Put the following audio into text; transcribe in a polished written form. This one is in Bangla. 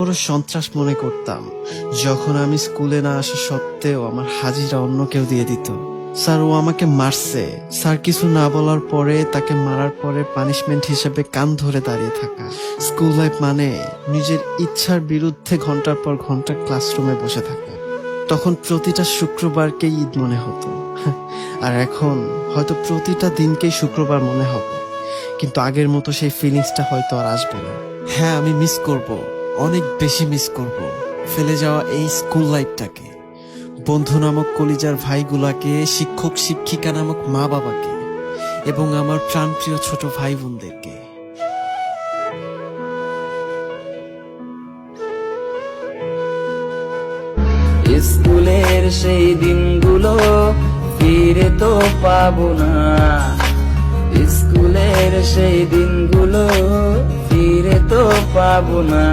বড় সন্ত্রাস মনে করতাম যখন আমি স্কুলে না আসা সত্ত্বেও আমার হাজিরা অন্য কেউ দিয়ে দিত। স্যার ও আমাকে মারছে, স্যার কিছু না বলার পরে তাকে মারার পরে পানিশমেন্ট হিসেবে কান ধরে দাঁড়িয়ে থাকা। স্কুল লাইফ মানে নিজের ইচ্ছার বিরুদ্ধে ঘন্টার পর ঘন্টা ক্লাসরুমে বসে থাকা। তখন প্রতিটা শুক্রবারকেই ঈদ মনে হতো, আর এখন হয়তো প্রতিটা দিনকেই শুক্রবার মনে হবে, কিন্তু আগের মতো সেই ফিলিংসটা হয়তো আর আসবে না। হ্যাঁ, আমি মিস করব, অনেক বেশি মিস করব ফেলে যাওয়া এই স্কুল লাইফটাকে, বন্ধু নামক কলিজার ভাইগুলাকে, শিক্ষক শিক্ষিকা নামক মা বাবাকে, এবং আমার প্রাণপ্রিয় ছোট ভাই বোনদেরকে। স্কুলের সেই দিনগুলো ফিরে তো পাবো না, স্কুলের সেই দিনগুলো ফিরে তো পাবো না।